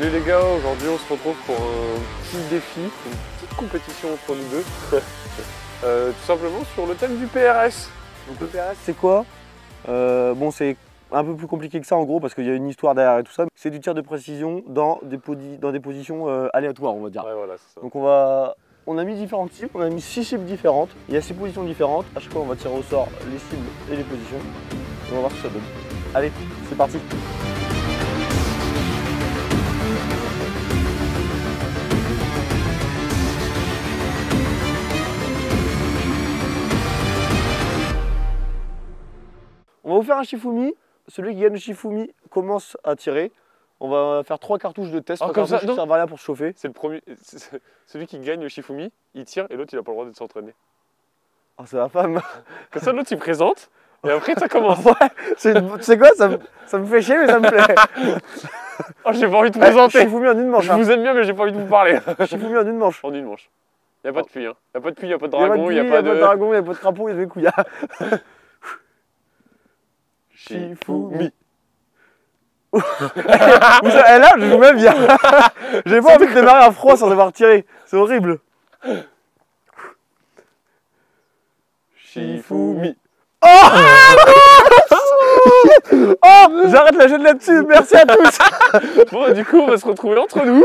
Salut les gars, aujourd'hui on se retrouve pour un petit défi, une petite compétition entre nous deux. Tout simplement sur le thème du PRS. Donc le PRS c'est quoi? Bon, c'est un peu plus compliqué que ça en gros parce qu'il y a une histoire derrière et tout ça. C'est du tir de précision dans des positions aléatoires, on va dire. Ouais, voilà, c'est ça. Donc on a mis différents types, on a mis 6 cibles différentes. Il y a 6 positions différentes. À chaque fois on va tirer au sort les cibles et les positions. Et on va voir ce que ça donne. Allez, c'est parti. On va vous faire un Shifumi. Celui qui gagne le Shifumi commence à tirer. On va faire 3 cartouches de test. Comme ça, ça va rien pour se chauffer. C'est le premier. Celui qui gagne le Shifumi, il tire et l'autre il a pas le droit de s'entraîner. Oh, c'est la femme. Comme ça l'autre il présente et après ça commence. Ouais, tu sais quoi, ça me fait chier mais ça me plaît. Oh, j'ai pas envie de présenter. Shifumi en une manche. Je vous aime bien mais j'ai pas envie de vous parler. Shifumi en une manche. En une manche. Il n'y a pas de pluie, hein. Il n'y a pas de pluie, il n'y a pas de Il n'y dragon, il n'y a pas pas de dragon, il n'y a pas de crapaud, il y a des couilles. Shifumi. Là, je joue même bien. J'ai pas envie de démarrer à froid sans avoir tiré. C'est horrible. Shifumi. Oh, oh, j'arrête la jeune là-dessus. Merci à tous. Bon, du coup, on va se retrouver entre nous.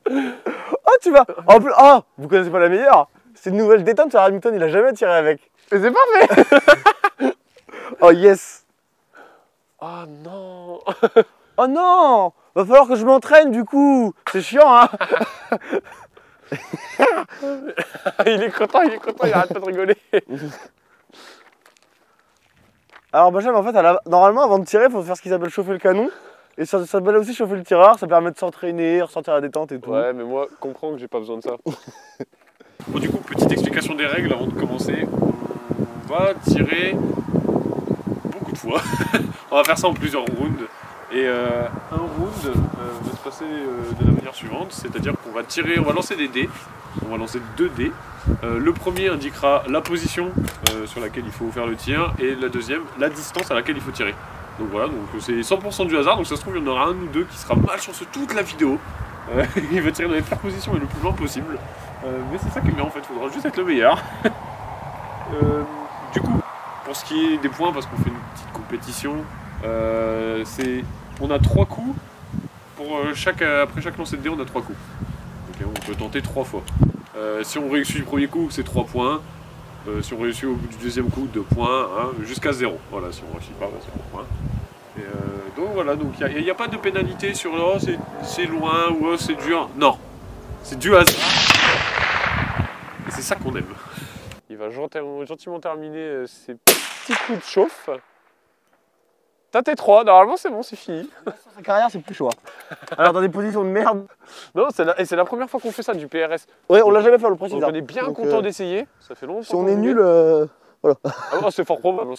Oh, tu vas. En plus, oh, vous connaissez pas la meilleure. C'est une nouvelle détente sur Hamilton, il a jamais tiré avec. Mais c'est parfait. Oh yes. Oh non. Oh non. Va falloir que je m'entraîne du coup. C'est chiant, hein. Il est content, il arrête pas de rigoler. Alors Benjamin, en fait, normalement, avant de tirer, il faut faire ce qu'ils appellent chauffer le canon. Et ça s'appelle aussi chauffer le tireur, ça permet de s'entraîner, ressentir la détente et tout. Ouais, mais moi, comprends que j'ai pas besoin de ça. Bon, du coup, petite explication des règles avant de commencer. On va tirer beaucoup de fois. On va faire ça en plusieurs rounds. Et un round va se passer de la manière suivante, c'est-à-dire qu'on va tirer, on va lancer des dés. On va lancer 2 dés. Le premier indiquera la position sur laquelle il faut faire le tir et la deuxième, la distance à laquelle il faut tirer. Donc voilà, donc c'est 100% du hasard, donc ça se trouve il y en aura un ou deux qui sera malchanceux toute la vidéo. Il va tirer dans les pires positions et le plus loin possible. Mais c'est ça qui est bien en fait, il faudra juste être le meilleur. Du coup, pour ce qui est des points, parce qu'on fait une petite compétition, on a 3 coups. Après chaque lancer de dés, on a 3 coups. Okay, on peut tenter 3 fois. Si on réussit du premier coup, c'est 3 points. Si on réussit au bout du deuxième coup, 2 points, hein, jusqu'à 0. Voilà, si on ne réussit pas, c'est 1 point. Et donc voilà, il n'y a pas de pénalité sur oh, c'est loin ou oh, c'est dur. Non, c'est du hasard. Et c'est ça qu'on aime. Il va gentiment terminer ses petits coups de chauffe. T'as tes 3, normalement c'est bon, c'est fini. Sur sa carrière, c'est plus chaud. Alors dans des positions de merde. Non, c'est la première fois qu'on fait ça du PRS. Ouais, on l'a jamais fait le précis. Donc on est bien content d'essayer. Ça fait longtemps. Si on est nul, voilà. Ah non, c'est fort probable,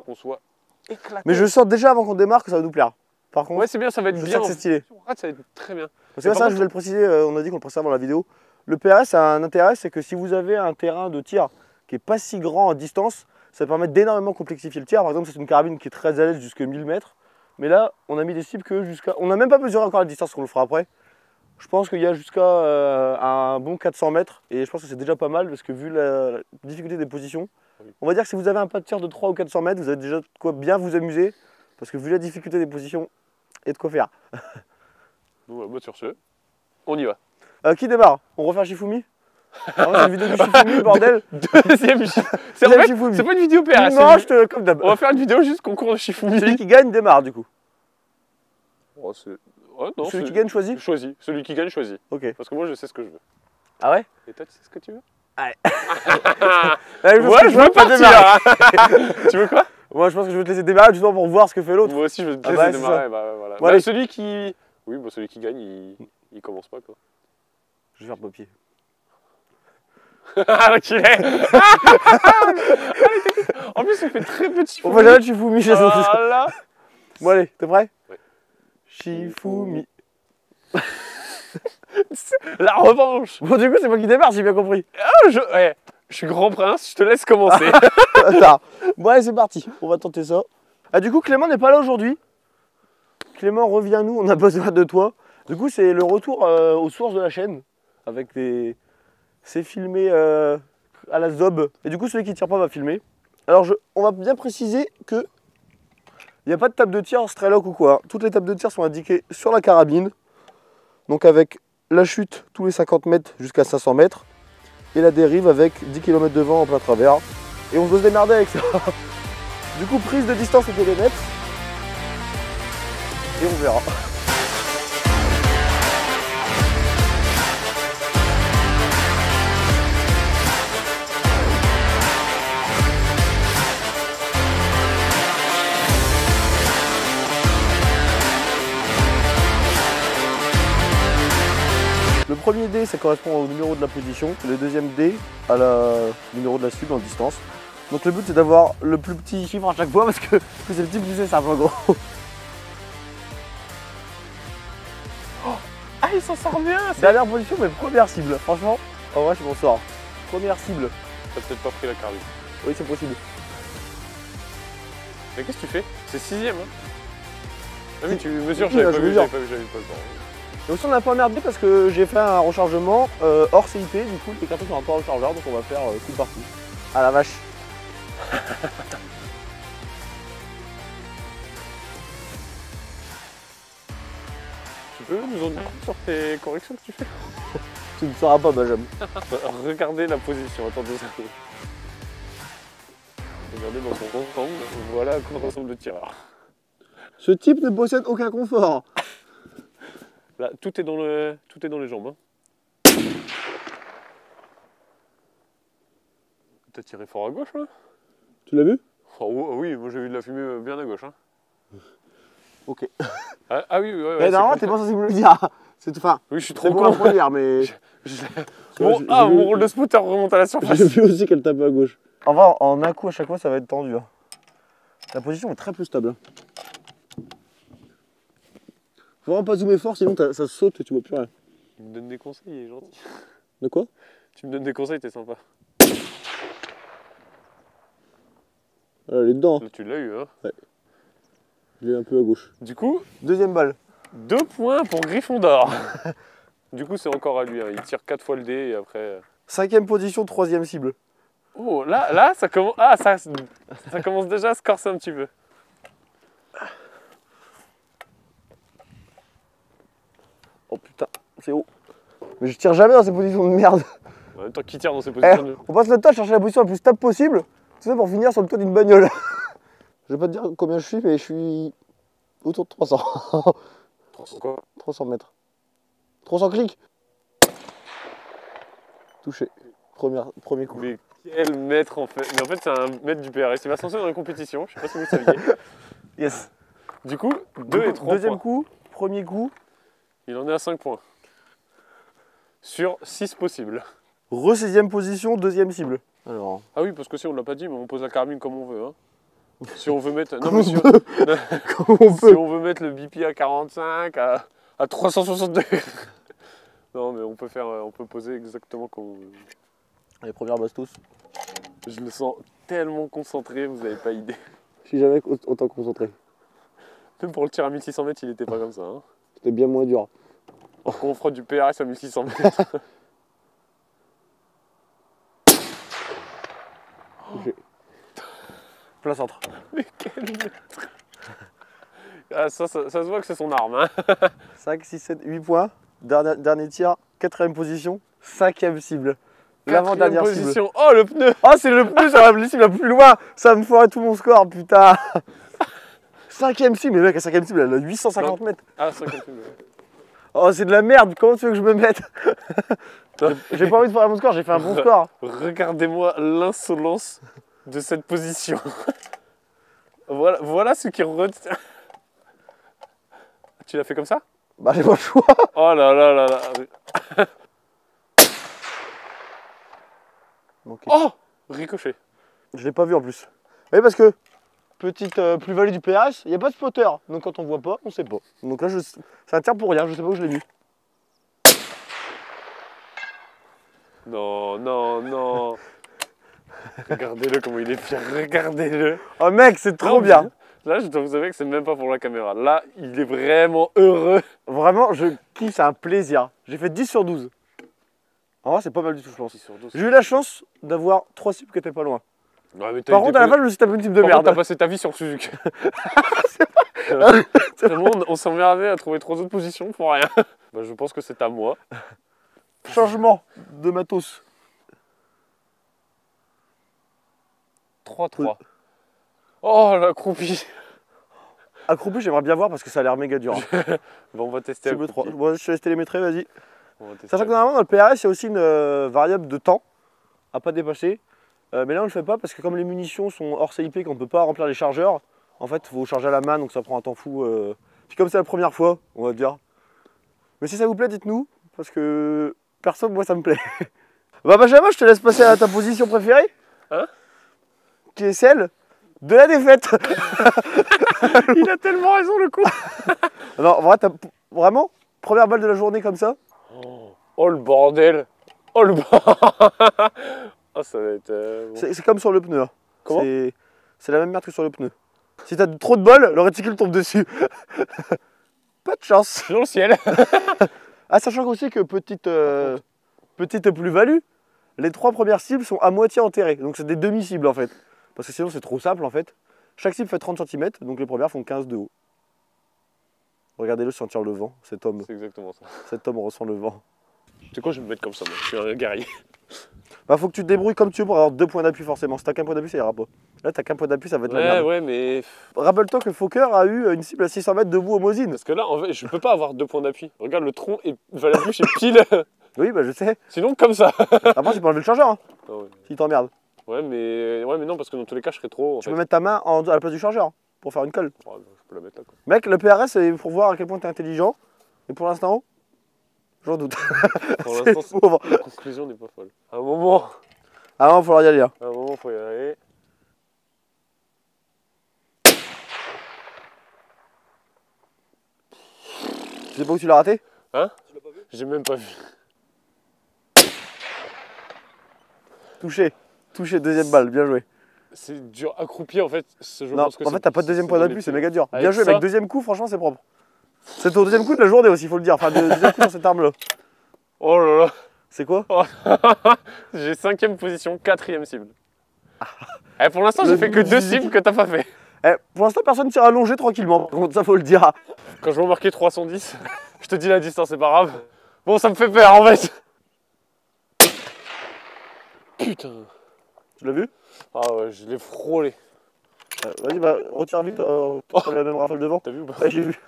qu'on soit éclaté. Mais je sens déjà avant qu'on démarre que ça va nous plaire. Par contre, ouais, c'est bien, ça va être bien. C'est stylé. Si on rate, ça va être très bien. Parce que ça, je voulais le préciser, on a dit qu'on le précisait avant la vidéo. Le PRS a un intérêt, c'est que si vous avez un terrain de tir qui n'est pas si grand en distance, ça permet d'énormément complexifier le tir. Par exemple, c'est une carabine qui est très à l'aise jusqu'à 1000 mètres. Mais là, on a mis des cibles que jusqu'à... On n'a même pas mesuré encore la distance, qu'on le fera après. Je pense qu'il y a jusqu'à un bon 400 mètres. Et je pense que c'est déjà pas mal, parce que vu la difficulté des positions, on va dire que si vous avez un pas de tir de 300 ou 400 mètres, vous avez déjà de quoi bien vous amuser. Parce que vu la difficulté des positions, il y a de quoi faire. Bon, bah, sur ce, on y va. Qui démarre? On refait un Shifumi? C'est une vidéo du Shifumi, bordel. Deuxième Shifumi. C'est pas une vidéo PRS. Non, comme d'hab. On va faire une vidéo juste concours de Shifumi. Celui qui gagne démarre du coup. Oh, non, celui qui gagne choisit? Choisit. Celui qui gagne choisit. Ok. Parce que moi je sais ce que je veux. Ah ouais? Et toi tu sais ce que tu veux? Ouais. Ouais, je veux pas démarrer. Tu veux quoi? Moi je pense que je vais te laisser démarrer justement pour voir ce que fait l'autre. Moi aussi je vais te laisser démarrer. Bah, voilà. Bon, allez. Celui qui... Oui, bah, celui qui gagne, il commence pas quoi. Je vais faire papier. Ah, l'enculé. En plus, il fait très peu de Shifumi. On va jamais de Shifumi chez nous. Voilà. Bon, allez, t'es prêt? Ouais. Shifumi. La revanche. Bon, du coup, c'est moi qui démarre, j'ai bien compris. Ah, ouais. Je suis grand prince, je te laisse commencer. Attends. Bon, allez, c'est parti. On va tenter ça. Ah, du coup, Clément n'est pas là aujourd'hui. Clément, reviens-nous, on a besoin de toi. Du coup, c'est le retour aux sources de la chaîne. Avec des... C'est filmé à la zob. Et du coup, celui qui tire pas va filmer. Alors, on va bien préciser que il n'y a pas de table de tir Strelok ou quoi. Toutes les tables de tir sont indiquées sur la carabine. Donc avec la chute tous les 50 mètres jusqu'à 500 mètres. Et la dérive avec 10 km de vent en plein travers. Et on doit se démerder avec ça. Du coup, prise de distance au périmètre. Et on verra. Le premier dé, ça correspond au numéro de la position. Le deuxième dé, à la numéro de la cible en distance. Donc le but, c'est d'avoir le plus petit chiffre à chaque fois parce que plus c'est petit, plus c'est simple en gros. Oh, ah, il s'en sort bien. Dernière position, mais première cible. Franchement, en vrai, je m'en sors. Première cible. T'as peut-être pas pris la carabine. Oui, c'est possible. Mais qu'est-ce que tu fais? C'est 6ème. Hein. Ah oui, tu mesures, Oui, j'avais je pas vu, mesure. j'avais pas le temps. Et aussi, on a un peu emmerdé parce que j'ai fait un rechargement hors CIP. Du coup, les cartons sont pas au chargeur, donc on va faire coup partout. Ah la vache. Tu peux nous en dire sur tes corrections que tu fais? Tu ne sauras pas, Benjamin. Regardez la position, attends 2 secondes. Regardez dans son ensemble, voilà à quoi ressemble le tireur. Ce type ne possède aucun confort. Là, tout est dans les jambes. Hein. T'as tiré fort à gauche là? Tu l'as vu? Oh, oui, moi j'ai vu de la fumée bien à gauche. Hein. Ok. Ah oui, ouais. Mais normalement, t'es pas censé me le dire. C'est tout. Enfin, oui, je suis c'est trop pour la con. première, mais. Bon, mon rôle de spotter remonte à la surface. J'ai vu aussi qu'elle tapait à gauche. En vrai, en un coup à chaque fois, ça va être tendu. Hein. La position est très peu stable. Faut vraiment pas zoomer fort, sinon ça saute et tu vois plus rien. Il me donne des conseils, il est gentil. De quoi? Tu me donnes des conseils, t'es sympa. Elle est dedans. Là, tu l'as eu, hein? Ouais. Je l'ai un peu à gauche. Du coup, deuxième balle. 2 points pour Gryffondor. Du coup, c'est encore à lui. Hein. Il tire 4 fois le dé et après. 5ème position, 3ème cible. Oh, là, ça commence. Ah, ça commence déjà à se corser un petit peu. Oh putain, c'est haut. Mais je tire jamais dans ces positions de merde. En même temps, qui tire dans ces positions de... On passe le temps à chercher la position la plus stable possible. Tout ça pour finir sur le toit d'une bagnole. Je vais pas te dire combien je suis, mais je suis autour de 300. 300 quoi? 300 mètres. 300 clics. Touché. Premier coup. Mais quel maître en fait? Mais en fait, c'est un maître du PRS. Il va se lancer dans la compétition. Je sais pas si vous le saviez. Yes. Du coup, 2 et 3 Deuxième points. coup, premier coup. Il en est à 5 points. Sur 6 possibles. Re-6ème position, 2ème cible. Alors. Ah oui, parce que si on l'a pas dit, mais on pose la carabine comme on veut. Hein. Si on veut mettre. Non, Comme mais on si peut. Comme on si peut. on veut mettre le BP à 45, à 362. Non, mais on peut poser exactement comme on veut. Allez, première bastos. Je le sens tellement concentré, vous n'avez pas idée. Je suis jamais autant concentré. Même pour le tir à 1600 mètres, il était pas comme ça. Hein. C'était bien moins dur. Alors qu'on fera du PRS à 1600 mètres. Plein centre. Mais quel maître. Ah, ça se voit que c'est son arme. Hein. 5, 6, 7, 8 points. Dernier tir, 4ème position, 5ème cible. L'avant-dernière cible. Position. Oh, le pneu. Oh, c'est le pneu sur la cible la plus loin. Ça me ferait tout mon score, putain. 5ème cible, mais mec, la 5ème cible, elle a 850 mètres. Ah, 5ème cible. Oh, c'est de la merde. Comment tu veux que je me mette? J'ai pas envie de faire mon score, j'ai fait un bon score. Regardez-moi l'insolence de cette position. Voilà ce qui retient. Tu l'as fait comme ça? Bah, j'ai pas le choix. Oh là là là là. Okay. Oh, ricochet. Je l'ai pas vu en plus. Oui, parce que petite plus-value du PRS, il n'y a pas de spotter. Donc quand on voit pas, on sait pas. Donc là, c'est un tir pour rien, je sais pas où je l'ai mis. Non, non, non. Regardez-le comment il est fier, regardez-le. Oh mec, c'est trop bien. Là, je dois vous avouer que c'est même pas pour la caméra. Là, il est vraiment heureux. Vraiment, je kiffe, c'est un plaisir. J'ai fait 10 sur 12. En vrai, c'est pas mal du tout, je pense. 10 sur 12. J'ai eu la chance d'avoir 3 cibles qui étaient pas loin. Ouais, mais Par contre, à la fin, je me suis tapé une cible de Par contre, merde. t'as passé ta vie sur Suzuki. Tellement on s'est emmerdé à trouver 3 autres positions pour rien. Bah, je pense que c'est à moi. Changement de matos. 3-3. Oh, la croupie. Accroupi, j'aimerais bien voir parce que ça a l'air méga dur. Bon, on va tester. Cible 3. Bon, je te laisse télémétrer, vas-y. On va tester. Sachant que normalement, dans le PRS, il y a aussi une variable de temps à pas dépasser. Mais là, on ne le fait pas parce que comme les munitions sont hors CIP, qu'on ne peut pas remplir les chargeurs, en fait, il faut charger à la main, donc ça prend un temps fou. Puis comme c'est la première fois, on va dire. Mais si ça vous plaît, dites-nous, parce que perso, moi, ça me plaît. Bah, Benjamin, je te laisse passer à ta position préférée. Hein? Qui est celle de la défaite. Il a tellement raison, le con. Non, en vrai, vraiment, première balle de la journée comme ça. Oh, le bordel. Oh, le bordel. Oh, ça va être... bon. C'est comme sur le pneu. Hein. Comment? C'est la même merde que sur le pneu. Si t'as trop de bol, le réticule tombe dessus. Pas de chance. Dans le ciel. Ah, sachant aussi que petite plus-value, les 3 premières cibles sont à moitié enterrées. Donc c'est des demi-cibles en fait. Parce que sinon c'est trop simple en fait. Chaque cible fait 30 cm, donc les premières font 15 de haut. Regardez-le sentir le vent, cet homme. C'est exactement ça. Cet homme ressent le vent. Tu sais quoi, je vais me mettre comme ça, moi. Je suis un guerrier. Bah faut que tu te débrouilles comme tu veux pour avoir 2 points d'appui forcément. Si t'as qu'un point d'appui, ça ira pas. Là t'as qu'un point d'appui, ça va être la merde. Ouais, mais... Rappelle-toi que le Fokker a eu une cible à 600 mètres debout au Mosin. Parce que là, en fait, je peux pas avoir 2 points d'appui. Regarde, le tronc va la bouche est pile. Oui, bah je sais. Sinon, comme ça. Après tu peux enlever le chargeur, hein, Ah ouais. s'il t'emmerde. Ouais, mais non, parce que dans tous les cas, je serais trop. En Tu fait. peux mettre ta main à la place du chargeur hein, pour faire une colle. Ouais, je peux la mettre là, quoi. Mec, le PRS c'est pour voir à quel point t'es intelligent. Et pour l'instant, j'en doute. Pour C'est l'instant, pauvre. la conclusion n'est pas folle. À un moment, Ah non, il va falloir y aller. Hein. faut y aller. Tu sais pas où tu l'as raté? Hein? J'ai même pas vu. Touché. Touché, deuxième balle, bien joué. C'est dur. Accroupi, en fait, je Non, pense que en fait, t'as pas de deuxième point dans d'appui, les c'est pieds. méga dur. Avec Bien joué, ça- mec. Deuxième coup, franchement, c'est propre. C'est ton deuxième coup de la journée aussi, il faut le dire. Enfin, deuxième coup dans cette arme-là. Oh là là. C'est quoi? J'ai 5ème position, 4ème cible. Pour l'instant, Le j'ai fait que 2 Suzuki. cibles que t'as pas fait. Eh, pour l'instant, personne tire allongé tranquillement. Par contre, ça, faut le dire. Quand je vais marquer 310, je te dis la distance, c'est pas grave. Bon, ça me fait peur en fait. Putain. Tu l'as vu? Ah ouais, je l'ai frôlé. Vas-y, bah, retire vite. On la même rafale devant. T'as vu ou pas? Ouais, j'ai vu.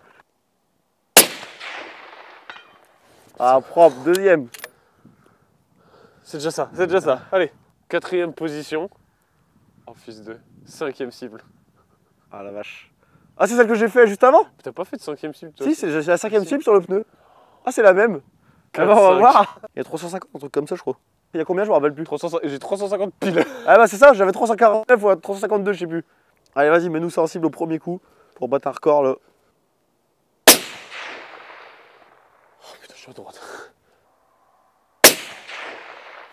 Ah, propre, deuxième. C'est déjà ça, c'est déjà ça. Allez, 4ème position. Oh fils de 5ème cible. Ah la vache. Ah, c'est celle que j'ai fait juste avant? T'as pas fait de 5ème cible toi? Si, c'est la 5ème cible sur le pneu. Ah, c'est la même. Ah 4, bah, on va 5. voir. Il y a 350, un truc comme ça, je crois. Il y a combien, je me rappelle plus. 300, j'ai 350 piles. Ah bah c'est ça, j'avais 349 ou 352, je sais plus. Allez, vas-y, mets-nous ça en cible au premier coup pour battre un record là. Oh putain, je suis à droite.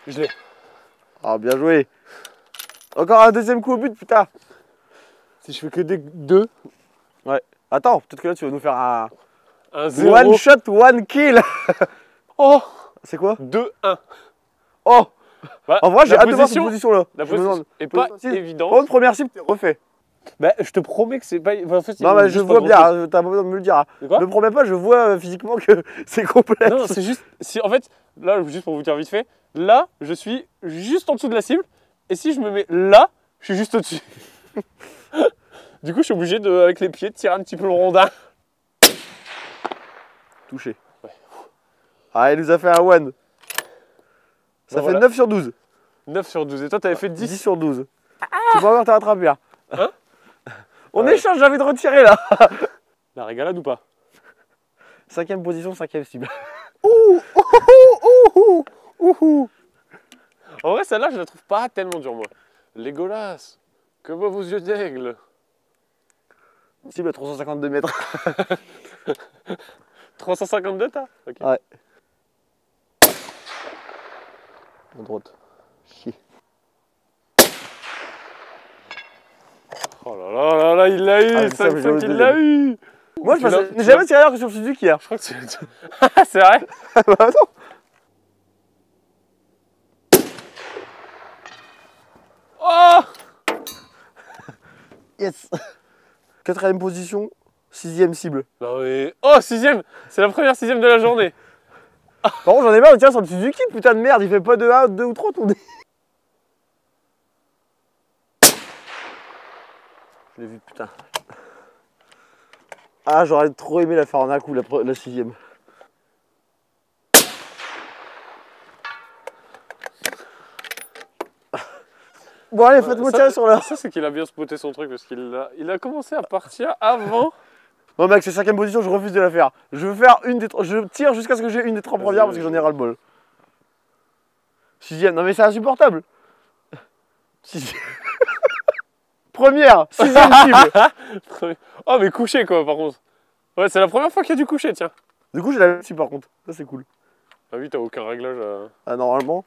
Je l'ai. Ah, bien joué. Encore un deuxième coup au but, putain. Si je fais que des 2, Attends, peut-être que là tu vas nous faire un un 0. one shot, one kill. Oh, C'est quoi? 2-1. Oh, Bah, en vrai, j'ai la hâte de voir cette position- position là. La Je me position demande. est pas Position- évidente. Par contre, première cible, t'es refait. Bah, je te promets que c'est pas. En fait, il Non, me mais dit je pas vois bien, grand-chose. t'as pas besoin de me le dire. De quoi? Ne me promets pas, je vois physiquement que c'est complexe. Non, c'est juste. Si, en fait, là, juste pour vous dire vite fait, là, je suis juste en dessous de la cible. Et si je me mets là, je suis juste au-dessus. Du coup, je suis obligé, avec les pieds, de tirer un petit peu le rondin. Touché. Ouais. Ah, il nous a fait un one. Ça Bah, fait voilà. 9 sur 12. 9 sur 12. Et toi, t'avais fait 10. 10 sur 12. Tu vas encore te rattraper. Hein. Hein? On Ouais. échange, j'ai envie de retirer là. La régalade ou pas? 5ème position, 5ème cible. En vrai, celle-là, je la trouve pas tellement dure, moi. Légolas, que voient vos yeux d'aigle? Cible à 352 mètres. 352, t'as? Ok. Ouais. À droite. Chier. Oh là là là là, il l'a eu, Ah, c'est ça, 5-5, il l'a eu. Moi, je n'ai jamais tiré ailleurs que sur le Suzuki hier. Je crois que c'est... c'est vrai. Bah attends. Oh! Yes. 4ème position, 6ème cible. Non mais... Oh, 6ème. C'est la première 6ème de la journée. Par contre, j'en ai marre de tirer sur le Suzuki, putain de merde, il fait pas de 1, 2 ou 3 tournés. Je l'ai vu, putain. Ah, j'aurais trop aimé la faire en un coup, la 6ème. Bon allez, faites-moi tirer sur la... Ça c'est qu'il a bien spoté son truc parce qu'il a commencé à partir avant. Non mec, c'est 5ème position, je refuse de la faire. Je veux faire une des 3... Je tire jusqu'à ce que j'ai une des 3 premières parce que j'en ai ras le bol. 6ème, non mais c'est insupportable. 6ème. Première, 6ème cible. Oh mais couché quoi par contre. Ouais, c'est la première fois qu'il y a du coucher, tiens. Du coup j'ai la même cible par contre, ça c'est cool. Ah oui, t'as aucun réglage à... Ah normalement.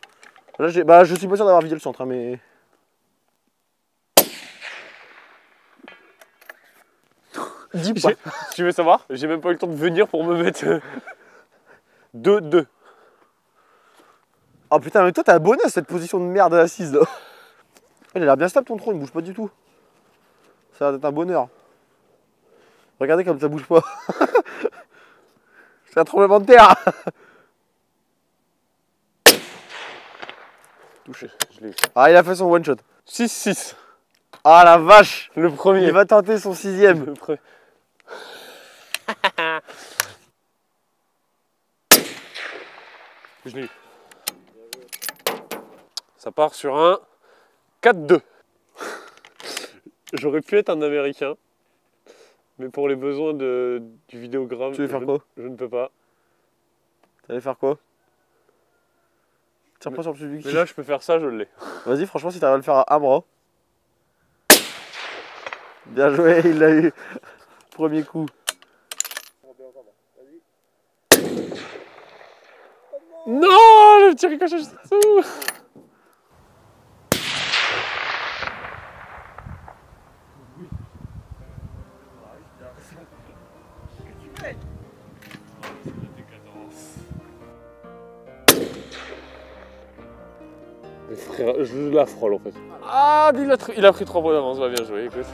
Là j'ai... Bah je suis pas sûr d'avoir vidé le centre hein, mais... Dis pas. Tu veux savoir? J'ai même pas eu le temps de venir pour me mettre 2-2. Oh putain mais toi t'as un bonus cette position de merde assise là. Il a l'air bien stable ton tronc, il bouge pas du tout. Ça va être un bonheur. Regardez comme ça bouge pas. C'est un tremblement de terre. Touché. Je l'ai eu. Ah il a fait son one shot. 6-6. Ah la vache. Le premier. Il va tenter son 6ème. Le premier. Je l'ai eu. Ça part sur un 4-2. J'aurais pu être un Américain, mais pour les besoins du vidéogramme, Tu veux faire quoi? Je ne peux pas. T'allais faire quoi? Tire pas sur le Suzuki. Mais là, je peux faire ça, je l'ai. Vas-y, franchement, si t'arrives à le faire à un bras. Bien joué, il l'a eu. Premier coup. Non, le petit ricochet juste en dessous. Mais frère, je la frôle en fait. Ah, il a pris 3 points d'avance, va bien joué, écoute.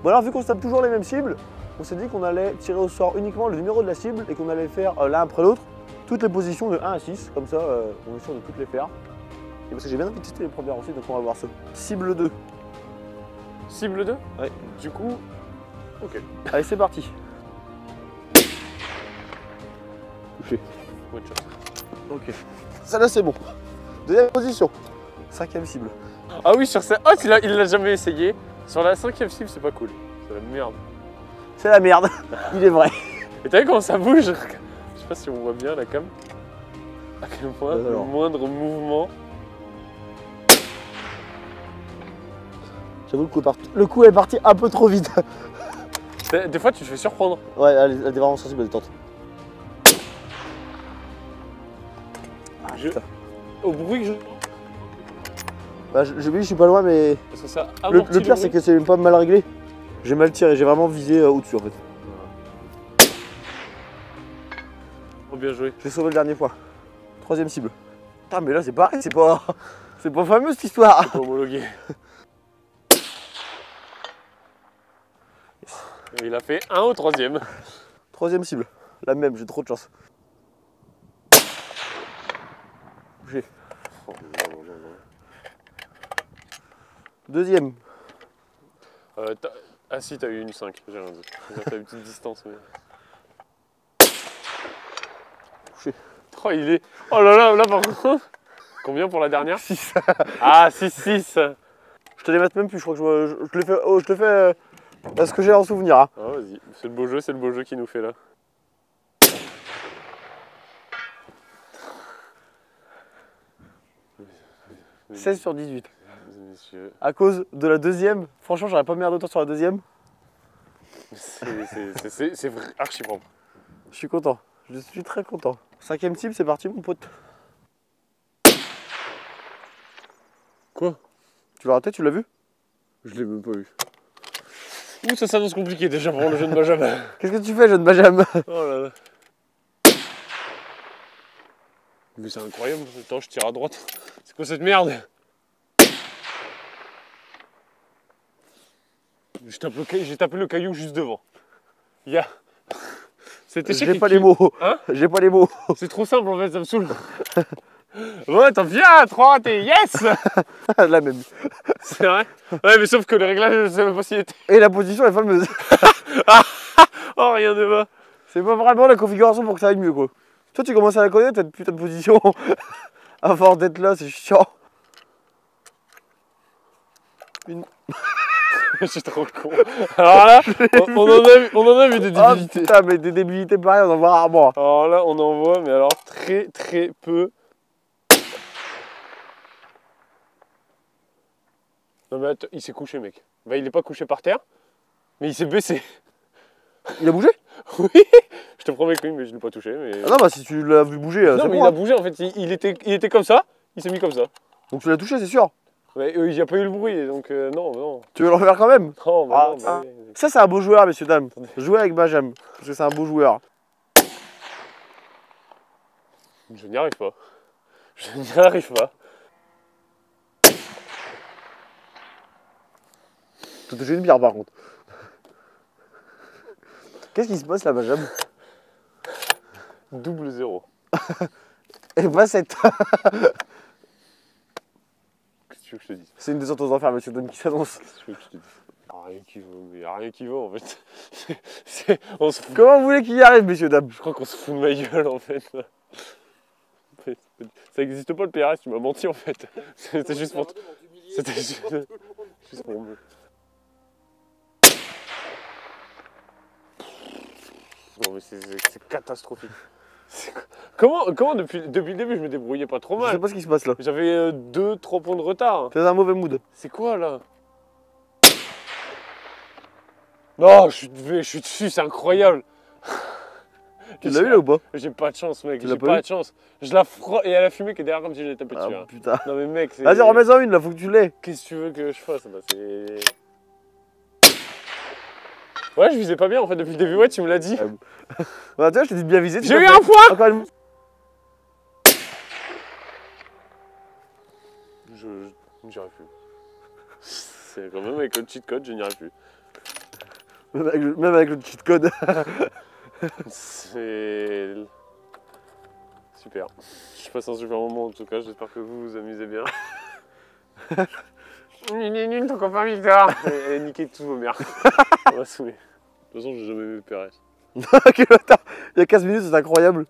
Bon alors vu qu'on se tape toujours les mêmes cibles, on s'est dit qu'on allait tirer au sort uniquement le numéro de la cible et qu'on allait faire l'un après l'autre toutes les positions de 1 à 6, comme ça on est sûr de toutes les faire. Et parce que j'ai bien envie de tester les premières aussi, donc on va voir ça. Cible 2. Cible 2? Ouais. Du coup, ok. Allez c'est parti. Touché. One shot. Ok. Celle-là c'est bon. Deuxième position. 5ème cible. Ah oui, sur ça. Oh, il l'a jamais essayé. Sur la 5ème cible, c'est pas cool. C'est la merde. C'est la merde, il est vrai. Et t'as vu comment ça bouge? Je sais pas si on voit bien la cam. À quel point le moindre mouvement. J'avoue le coup est parti un peu trop vite. Des fois, tu te fais surprendre. Ouais, elle est vraiment sensible, elle tente. Au bruit que je... Bah, oui, je suis pas loin, mais Parce que ça le pire, c'est que c'est même pas mal réglé. J'ai mal tiré, j'ai vraiment visé au-dessus en fait. Oh, bien joué. J'ai sauvé le dernier fois. 3ème cible. Putain, mais là, c'est pareil, c'est pas fameux cette histoire. C'est pas homologué. Il a fait 1 au 3ème. 3ème cible. La même, j'ai trop de chance. Touché. Oh, non, non, non. Deuxième. Ah si, t'as eu une 5, j'ai rien dit. T'as une petite distance, mais... Touché. Oh, il est... Oh là là, là par contre... Combien pour la dernière? 6. Ah, 6-6. Je te les mets même plus, je crois que je te les fais, je te fais à ce que j'ai en souvenir. Hein. Ah, vas-y, c'est le beau jeu qui nous fait là. « 16 sur 18. Messieurs. À cause de la deuxième, franchement, j'aurais pas mis autant sur la deuxième. C'est archi propre. Je suis content, je suis très content. 5ème cible, c'est parti, mon pote. Quoi? Tu l'as raté, tu l'as vu? Je l'ai même pas vu. Ouh, ça s'annonce compliqué déjà pour le jeu de Benjamin. Qu'est-ce que tu fais, jeune Benjamin? Oh là là. Mais c'est incroyable. Attends, je tire à droite. C'est quoi cette merde? J'ai tapé le caillou juste devant. Il y a... J'ai pas les mots. Hein? J'ai pas les mots. C'est trop simple en fait, ça me saoule. Ouais, t'en viens, 3, t'es yes. La même. C'est vrai? Ouais, mais sauf que le réglage, je sais même pas s'il était... Et la position est fameuse. Oh, rien ne va. C'est pas vraiment la configuration pour que ça aille mieux, quoi. Toi, tu commences à la connaître, cette putain de position. À force d'être là, c'est chiant. Je suis trop con. Alors là, on en a vu des débilités. Oh, putain, mais des débilités pareilles, on en voit rarement. Alors là, on en voit, mais alors très peu. Non mais attends, il s'est couché, mec. Bah, il est pas couché par terre, mais il s'est baissé. Il a bougé? Oui, je te promets que oui, mais je l'ai pas touché. Mais... Ah non, bah si tu l'as vu bouger, non, c'est mais bon. il a bougé en fait, il était comme ça, il s'est mis comme ça. Donc tu l'as touché, c'est sûr. Mais il n'y a pas eu le bruit, donc non, non. Tu veux le refaire quand même? Non, bah, non, bah, oui. Ça, c'est un beau joueur, messieurs, dames. Jouer avec Benjamin, parce que c'est un beau joueur. Je n'y arrive pas. Je n'y arrive pas. T'as touché une bière, par contre. Qu'est-ce qui se passe là, Benjamin? Double 0. Et pas 7. Qu'est-ce que tu veux que je te dise? C'est une descente aux enfers, monsieur Dom, qui s'annonce. Qu'est-ce que tu veux que je te dise? Rien qui vaut, mais y a rien qui vaut en fait. On se fout. Comment vous voulez qu'il y arrive, messieurs, dames? Je crois qu'on se fout de ma gueule en fait. Ça n'existe pas le PRS, tu m'as menti en fait. C'était juste pour. C'était juste pour me. Non mais c'est catastrophique. Comment depuis le début je me débrouillais pas trop Je sais mal. pas ce qui se passe là. J'avais 2-3 points de retard. T'es dans un mauvais mood. C'est quoi là? Non, je suis dessus, c'est incroyable. Tu l'as eu là ou pas? J'ai pas de chance, mec, Tu j'ai l'as pas pas eu de chance. Je la frotte et elle a fumé qui est derrière comme si j'allais taper dessus. Ah Hein. putain. Non mais mec, c'est... Vas-y, remets-en une là, faut que tu l'aies. Qu'est-ce que tu veux que je fasse? Bah, c'est... Ouais, je visais pas bien en fait depuis le début, ouais, tu me l'as dit. Bah, tu vois, je t'ai dit de bien viser. J'ai eu un point. Encore une... J'y arrive plus. C'est quand même avec le cheat code, je n'y arrive plus. Même avec le cheat code. C'est... Super. Je passe un super moment en tout cas, j'espère que vous vous amusez bien. Nul, ton copain Victor. Et niquez tous vos mères. On va saouler. De toute façon, j'ai jamais vu PRS. Quel bâtard. Il y a 15 minutes, c'est incroyable.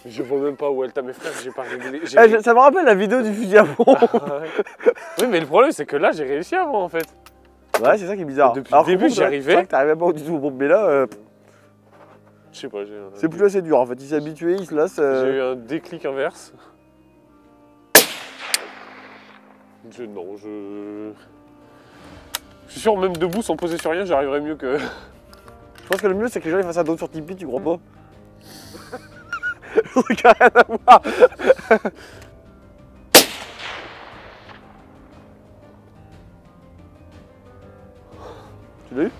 Je vois même pas où elle t'a mes frères, j'ai pas réglé. Ça me rappelle la vidéo du fusil à pompe. Oui, mais le problème, c'est que là, j'ai réussi avant en fait. Ouais, c'est ça qui est bizarre. Depuis le début, j'y arrivais. C'est vrai que t'arrivais pas du tout au pompe, mais là, je sais pas, c'est plus assez dur en fait. Il s'est habitué, il se lasse. J'ai eu un déclic inverse. Non, je suis sûr, même debout, sans poser sur rien, j'arriverais mieux que... Je pense que le mieux, c'est que les gens ils fassent un don sur Tipeee, tu crois pas? Le truc a rien à voir. Tu l'as eu?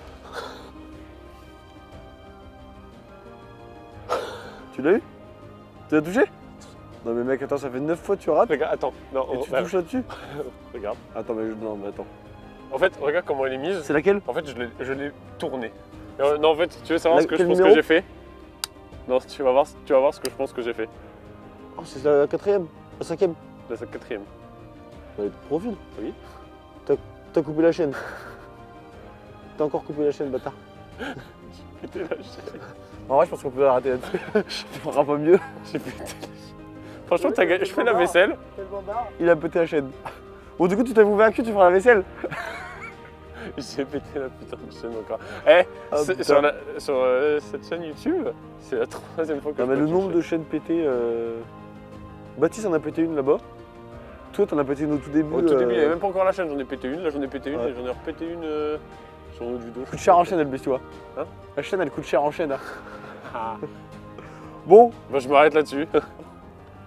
Tu l'as eu? Tu l'as touché? Non mais mec, attends, ça fait 9 fois que tu rates. Regarde, attends, non, Et tu touches là-dessus? Regarde. Attends, mais non, mais attends. En fait, regarde comment elle est mise. C'est laquelle? En fait, je l'ai tournée. Non, en fait, tu veux savoir ce que je pense que numéro j'ai fait? Non, tu vas voir ce que je pense que j'ai fait. Oh, c'est la 4ème, la 5ème. La 4ème. Profil. Oui. T'as coupé la chaîne. T'as encore coupé la chaîne, bâtard. Pété la chaîne. En vrai, je pense qu'on peut arrêter là-dessus. Tu feras pas mieux. J'ai pété la chaîne. Franchement, je fais la vaisselle. Il a pété la chaîne. Bon, du coup, tu t'avoues vaincu, tu feras la vaisselle. J'ai pété la putain de chaîne encore. Eh, sur cette chaîne YouTube, c'est la 3e fois que non, je mais le pète une nombre de chaînes pétées. Baptiste en a pété une là-bas. Toi, t'en as pété une au tout début. Au tout début, il n'y avait même pas encore la chaîne, j'en ai pété une, là j'en ai pété une Ouais. et j'en ai repété une sur une autre vidéo. Coûte cher en chaîne, elle baisse, tu vois. Hein? La chaîne, elle coûte cher en chaîne. Hein. Ah. Bon, Bah, je m'arrête là-dessus.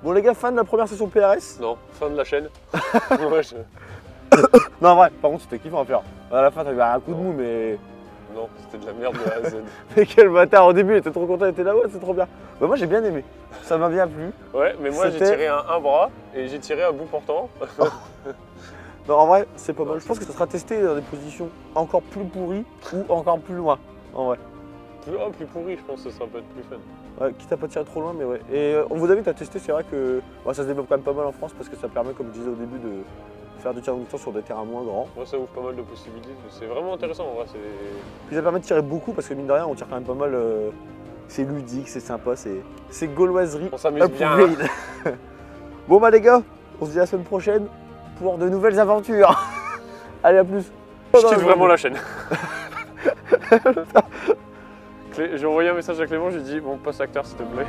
bon, les gars, fin de la première session PRS. Non, fin de la chaîne. Ouais, Non, en vrai, par contre, c'était kiffant à faire. À la fin, t'avais un coup de mou, mais. Non, c'était de la merde de A à Z. Mais quel bâtard, au début, il était trop content, il était là, ouais, c'est trop bien. Bah, moi, j'ai bien aimé. Ça m'a bien plu. Ouais, mais moi j'ai C'était- tiré un bras et j'ai tiré un bout portant. Non, en vrai, c'est pas mal. Je pense que ça sera testé dans des positions encore plus pourries ou encore plus loin. En vrai. Plus pourri, je pense que ça peut être plus fun. Ouais, quitte à pas tirer trop loin, mais ouais. Et on vous invite à tester, c'est vrai que ça se développe quand même pas mal en France parce que ça permet, comme je disais au début, de faire du tir de distance sur des terrains moins grands. Moi ça ouvre pas mal de possibilités, c'est vraiment intéressant en vrai. Puis ça permet de tirer beaucoup parce que mine de rien, on tire quand même pas mal. C'est ludique, c'est sympa, c'est gauloiserie. On s'amuse bien. Hein. Bon bah les gars, on se dit à la semaine prochaine pour de nouvelles aventures. Allez, à plus. Je quitte vraiment la chaîne. J'ai envoyé un message à Clément, je lui ai dit bon, passe acteur s'il te plaît.